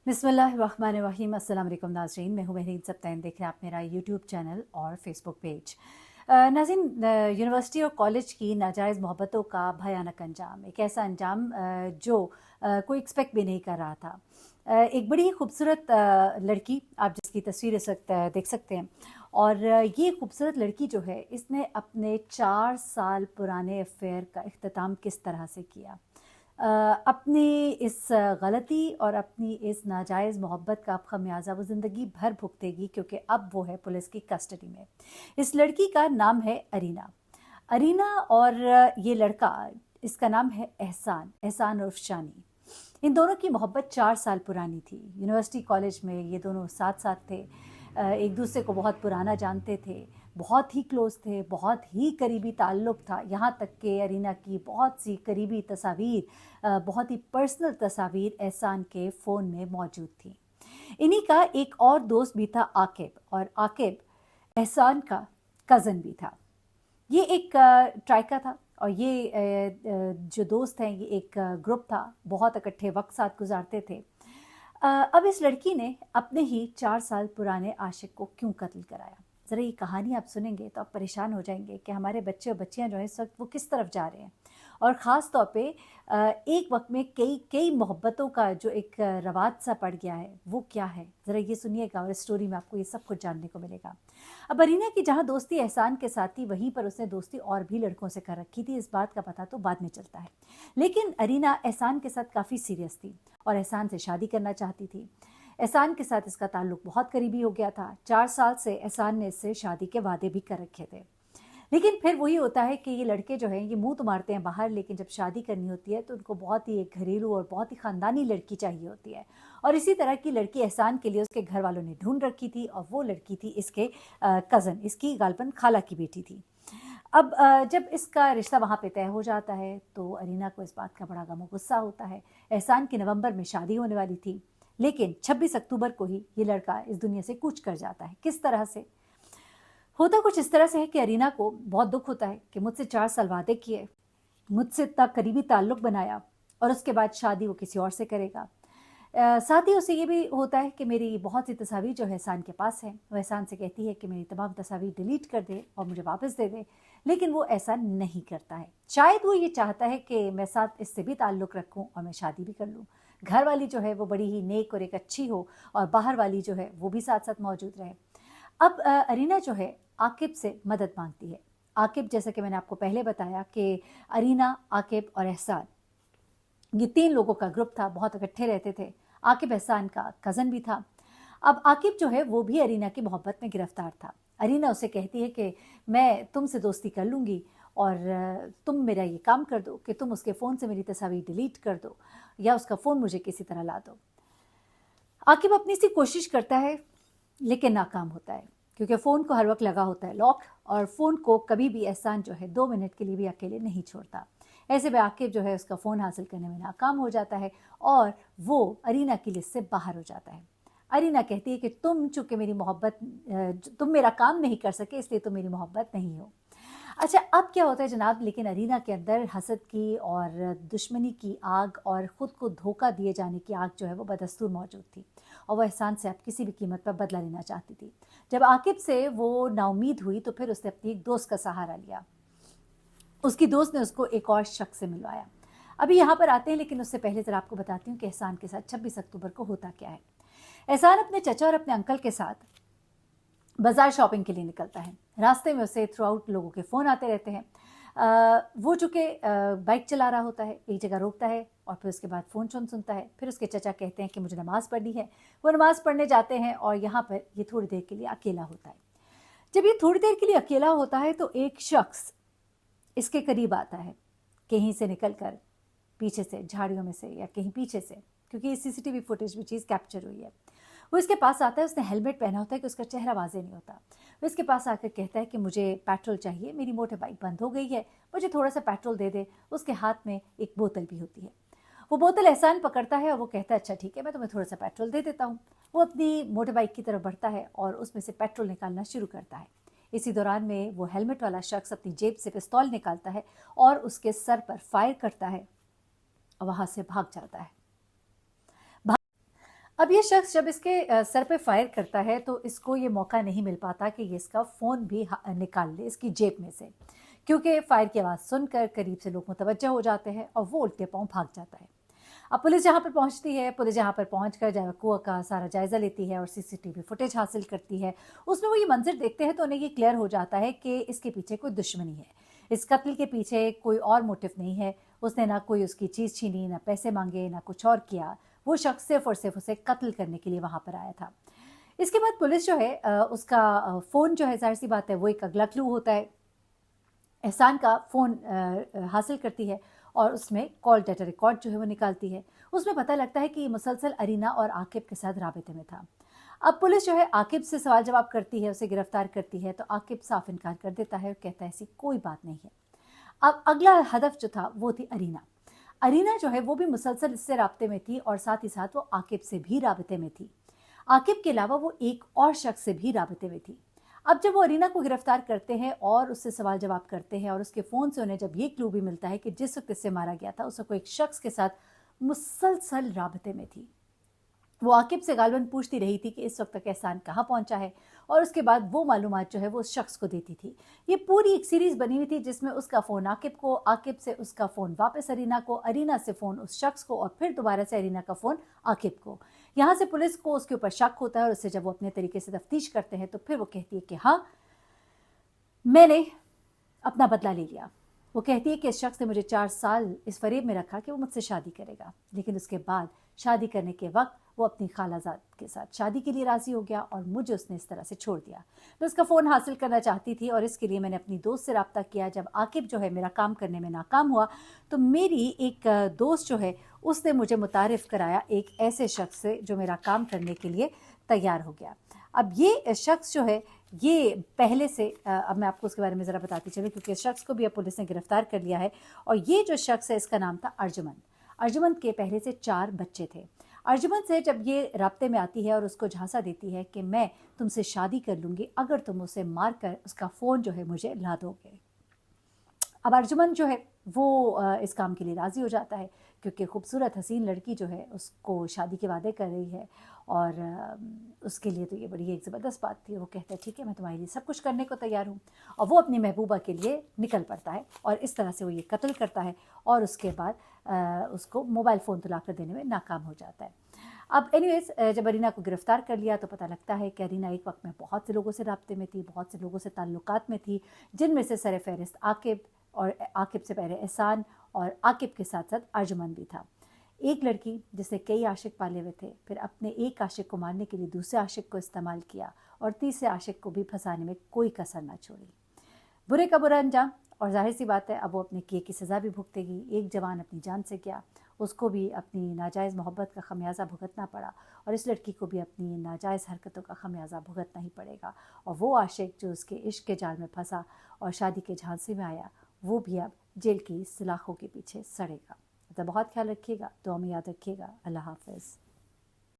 बिस्मिल्लाहिर्रहमानिर्रहीम। अस्सलाम वालेकुम नाज़रीन, मैं हूँ महरीन सब्तैन। देख रहे हैं आप मेरा यूट्यूब चैनल और फेसबुक पेज। नाज़रीन, यूनिवर्सिटी और कॉलेज की नाजायज़ मोहब्बतों का भयानक अंजाम, एक ऐसा अंजाम जो कोई एक्सपेक्ट भी नहीं कर रहा था। एक बड़ी ही खूबसूरत लड़की, आप जिसकी तस्वीर इस वक्त देख सकते हैं, और ये खूबसूरत लड़की जो है, इसने अपने 4 साल पुराने अफेयर का इख्तिताम किस तरह से किया। अपनी इस गलती और अपनी इस नाजायज़ मोहब्बत का अब ख़मियाज़ा वो ज़िंदगी भर भुगतेगी, क्योंकि अब वो है पुलिस की कस्टडी में। इस लड़की का नाम है अरीना। अरीना और ये लड़का, इसका नाम है एहसान, एहसान उर्फ शानी। इन दोनों की मोहब्बत 4 साल पुरानी थी। यूनिवर्सिटी कॉलेज में ये दोनों साथ साथ थे, एक दूसरे को बहुत पुराना जानते थे, बहुत ही क्लोज़ थे, बहुत ही करीबी ताल्लुक़ था। यहाँ तक कि अरीना की बहुत सी करीबी तस्वीर, बहुत ही पर्सनल तस्वीर एहसान के फ़ोन में मौजूद थी। इन्हीं का एक और दोस्त भी था, आकिब, और आकिब एहसान का कज़न भी था। ये एक ट्राइका था, और ये जो दोस्त हैं, ये एक ग्रुप था, बहुत इकट्ठे वक्त साथ गुजारते थे। अब इस लड़की ने अपने ही 4 साल पुराने आशिक को क्यों कत्ल कराया। ज़रा ये कहानी आप सुनेंगे तो आप परेशान हो जाएंगे कि हमारे बच्चे और बच्चियां जो हैं इस वक्त वो किस तरफ जा रहे हैं, और ख़ास तौर पे एक वक्त में कई मोहब्बतों का जो एक रवाज सा पड़ गया है, वो क्या है। ज़रा ये सुनिएगा, और इस स्टोरी में आपको ये सब कुछ जानने को मिलेगा। अब अरीना की जहाँ दोस्ती एहसान के साथ थी, वहीं पर उसने दोस्ती और भी लड़कों से कर रखी थी। इस बात का पता तो बाद में चलता है, लेकिन अरीना एहसान के साथ काफ़ी सीरियस थी और एहसान से शादी करना चाहती थी। एहसान के साथ इसका ताल्लुक बहुत करीबी हो गया था। 4 साल से एहसान ने इससे शादी के वादे भी कर रखे थे। लेकिन फिर वही होता है कि ये लड़के जो हैं, ये मुंह तो मारते हैं बाहर, लेकिन जब शादी करनी होती है तो उनको बहुत ही एक घरेलू और बहुत ही ख़ानदानी लड़की चाहिए होती है। और इसी तरह की लड़की एहसान के लिए उसके घर वालों ने ढूंढ रखी थी, और वो लड़की थी इसके कज़न, इसकी गालबन खाला की बेटी थी। अब जब इसका रिश्ता वहाँ पे तय हो जाता है तो अरीना को इस बात का बड़ा गम और गुस्सा होता है। एहसान की नवंबर में शादी होने वाली थी, लेकिन 26 अक्टूबर को ही ये लड़का इस दुनिया से कूच कर जाता है। किस तरह से होता, कुछ इस तरह से है कि अरीना को बहुत दुख होता है कि मुझसे 4 साल वादे किए, मुझसे इतना करीबी ताल्लुक़ बनाया, और उसके बाद शादी वो किसी और से करेगा। साथ ही उसे ये भी होता है कि मेरी बहुत सी तस्वीर जो है एहसान के पास है। वो एहसान से कहती है कि मेरी तमाम तस्वीर डिलीट कर दे और मुझे वापस दे दे, लेकिन वो ऐसा नहीं करता है। शायद वो ये चाहता है कि मैं साथ इससे भी ताल्लुक़ रखूं और मैं शादी भी कर लूं। घर वाली जो है वो बड़ी ही नेक और एक अच्छी हो, और बाहर वाली जो है वो भी साथ साथ मौजूद रहे। अब अरीना जो है आकिब से मदद मांगती है। आकिब, जैसे कि मैंने आपको पहले बताया कि अरीना, आकिब और एहसान, ये 3 लोगों का ग्रुप था, बहुत इकट्ठे रहते थे। आकिब एहसान का कज़न भी था। अब आकिब जो है वो भी अरीना की मोहब्बत में गिरफ्तार था। अरीना उसे कहती है कि मैं तुमसे दोस्ती कर लूँगी, और तुम मेरा ये काम कर दो कि तुम उसके फ़ोन से मेरी तस्वीर डिलीट कर दो, या उसका फ़ोन मुझे किसी तरह ला दो। आकिब अपनी सी कोशिश करता है, लेकिन नाकाम होता है, क्योंकि फ़ोन को हर वक्त लगा होता है लॉक, और फ़ोन को कभी भी एहसान जो है 2 मिनट के लिए भी अकेले नहीं छोड़ता। ऐसे में आकिब जो है उसका फ़ोन हासिल करने में नाकाम हो जाता है, और वो अरीना की लिस्ट से बाहर हो जाता है। अरीना कहती है कि तुम चूँकि मेरी मोहब्बत, तुम मेरा काम नहीं कर सके, इसलिए तुम मेरी मोहब्बत नहीं हो। अच्छा, अब क्या होता है जनाब, लेकिन अरीना के अंदर हसद की और दुश्मनी की आग और ख़ुद को धोखा दिए जाने की आग जो है वो बदस्तूर मौजूद थी, और वो एहसान से अब किसी भी कीमत पर बदला लेना चाहती थी। जब आकिब से वो नाउमीद हुई तो फिर उसने अपनी एक दोस्त का सहारा लिया। उसकी दोस्त ने उसको एक और शख्स से मिलवाया। अभी यहाँ पर आते हैं, लेकिन उससे पहले ज़रा आपको बताती हूँ कि एहसान के साथ 26 अक्टूबर को होता क्या है। एहसान अपने चचा और अपने अंकल के साथ बाज़ार शॉपिंग के लिए निकलता है। रास्ते में उसे थ्रू आउट लोगों के फ़ोन आते रहते हैं। वो चूँकि बाइक चला रहा होता है, एक जगह रोकता है और फिर उसके बाद फ़ोन सुनता है। फिर उसके चचा कहते हैं कि मुझे नमाज़ पढ़नी है। वो नमाज़ पढ़ने जाते हैं, और यहाँ पर ये थोड़ी देर के लिए अकेला होता है। जब ये थोड़ी देर के लिए अकेला होता है तो एक शख्स इसके करीब आता है, कहीं से निकलकर, पीछे से, झाड़ियों में से या कहीं पीछे से, क्योंकि सीसीटीवी फुटेज में चीज़ कैप्चर हुई है। वो इसके पास आता है, उसने हेलमेट पहना होता है कि उसका चेहरा वाज़ेह नहीं होता। वो इसके पास आकर कहता है कि मुझे पेट्रोल चाहिए, मेरी मोटर बाइक बंद हो गई है, मुझे थोड़ा सा पेट्रोल दे दे। उसके हाथ में एक बोतल भी होती है। वो बोतल एहसान पकड़ता है और वो कहता है अच्छा ठीक है, मैं तुम्हें थोड़ा सा पेट्रोल दे देता हूँ। वो अपनी मोटर बाइक की तरफ बढ़ता है और उसमें से पेट्रोल निकालना शुरू करता है। इसी दौरान में वो हेलमेट वाला शख्स अपनी जेब से पिस्तौल निकालता है और उसके सर पर फायर करता है और वहाँ से भाग जाता है। अब ये शख्स जब इसके सर पे फायर करता है तो इसको ये मौका नहीं मिल पाता कि ये इसका फ़ोन भी निकाल ले इसकी जेब में से, क्योंकि फायर की आवाज़ सुनकर करीब से लोग मुतवज्जह हो जाते हैं और वो उल्टे पाँव भाग जाता है। अब पुलिस जहाँ पर पहुँचती है, पुलिस जहाँ पर पहुँचकर कुआ का सारा जायज़ा लेती है और सीसीटीवी फुटेज हासिल करती है। उसमें वो ये मंज़र देखते हैं तो उन्हें ये क्लियर हो जाता है कि इसके पीछे कोई दुश्मनी है। इस कत्ल के पीछे कोई और मोटिव नहीं है। उसने ना कोई उसकी चीज़ छीनी, ना पैसे मांगे, ना कुछ और किया। वो शख्स सिर्फ और सिर्फ उसे कत्ल करने के लिए वहाँ पर आया था। इसके बाद पुलिस जो है उसका फ़ोन जो है, ज़ाहिर सी बात है वो एक अगला क्लू होता है। एहसान का फ़ोन हासिल करती है और उसमें कॉल डाटा रिकॉर्ड जो है वो निकालती है। उसमें पता लगता है कि ये मुसलसल अरीना और आकिब के साथ राबिते में था। अब पुलिस जो है आकिब से सवाल जवाब करती है, उसे गिरफ्तार करती है, तो आकिब साफ इनकार कर देता है और कहता है ऐसी कोई बात नहीं है। अब अगला हदफ जो था वो थी अरीना। अरीना जो है वो भी मुसलसल इससे राब्ते में थी और साथ ही साथ वो आकिब से भी राबिते में थी। आकिब के अलावा वो एक और शख्स से भी राबिते में थी। अब जब वो अरीना को गिरफ्तार करते हैं और उससे सवाल जवाब करते हैं और उसके फ़ोन से उन्हें जब ये क्लू भी मिलता है कि जिस वक्त इससे मारा गया था उस वक्त एक शख्स के साथ मुसलसल राबिते में थी। वो आकिब से गालबन पूछती रही थी कि इस वक्त तक एहसान कहाँ पहुँचा है और उसके बाद वो मालूमात जो है वो उस शख्स को देती थी। ये पूरी एक सीरीज़ बनी हुई थी जिसमें उसका फ़ोन आकिब को, आकिब से उसका फ़ोन वापस अरीना को, अरीना से फ़ोन उस शख्स को और फिर दोबारा से अरीना का फ़ोन आकिब को। यहाँ से पुलिस को उसके ऊपर शक होता है और उससे जब वो अपने तरीके से तफ्तीश करते हैं तो फिर वो कहती है कि हाँ, मैंने अपना बदला ले लिया। वो कहती है कि इस शख्स ने मुझे 4 साल इस फरेब में रखा कि वो मुझसे शादी करेगा, लेकिन उसके बाद शादी करने के वक्त वो अपनी खालाजाद के साथ शादी के लिए राज़ी हो गया और मुझे उसने इस तरह से छोड़ दिया। मैं उसका फ़ोन हासिल करना चाहती थी और इसके लिए मैंने अपनी दोस्त से रब्ता किया। जब आकिब जो है मेरा काम करने में नाकाम हुआ तो मेरी एक दोस्त जो है उसने मुझे मुतारिफ़ कराया एक ऐसे शख्स से जो मेरा काम करने के लिए तैयार हो गया। अब ये शख्स जो है ये पहले से अब मैं आपको उसके बारे में ज़रा बताती चलूँ, क्योंकि इस शख्स को भी अब पुलिस ने गिरफ्तार कर लिया है। और ये जो शख्स है इसका नाम था अर्जुमंद। अर्जुमंद के पहले से 4 बच्चे थे। अर्जुमंद से जब ये राब्ते में आती है और उसको झांसा देती है कि मैं तुमसे शादी कर लूँगी अगर तुम उसे मार कर उसका फ़ोन जो है मुझे ला दोगे। अब अर्जुमंद जो है वो इस काम के लिए राज़ी हो जाता है, क्योंकि खूबसूरत हसीन लड़की जो है उसको शादी के वादे कर रही है और उसके लिए तो ये बड़ी एक ज़बरदस्त बात थी। वो कहता है ठीक है, मैं तुम्हारे लिए सब कुछ करने को तैयार हूँ, और वो अपनी महबूबा के लिए निकल पड़ता है और इस तरह से वो ये कत्ल करता है और उसके बाद उसको मोबाइल फ़ोन तुला कर देने में नाकाम हो जाता है। अब एनीवेज जब अरीना को गिरफ्तार कर लिया तो पता लगता है कि अरीना एक वक्त में बहुत से लोगों से राब्ते में थी, बहुत से लोगों से ताल्लुकात में थी, जिनमें से सर फहरिस्त आकिब और आकिब से पहले एहसान और आकिब के साथ साथ अर्जुमंद भी था। एक लड़की जिसने कई आशिक पाले हुए थे, फिर अपने एक आशिक को मारने के लिए दूसरे आशिक को इस्तेमाल किया और तीसरे आशिक को भी फंसाने में कोई कसर ना छोड़ी। बुरे का बुरा अंजाम, और जाहिर सी बात है अब वो अपने किए की सज़ा भी भुगतेगी। एक जवान अपनी जान से गया, उसको भी अपनी नाजायज़ मोहब्बत का खमियाजा भुगतना पड़ा और इस लड़की को भी अपनी नाजायज़ हरकतों का खमियाजा भुगतना ही पड़ेगा। और वो आशिक जो उसके इश्क के जाल में फंसा और शादी के झांसे में आया, वो भी अब जेल की सलाखों के पीछे सड़ेगा। तो बहुत ख्याल रखिएगा, दुआ में याद रखिएगा। अल्लाह हाफ़िज़।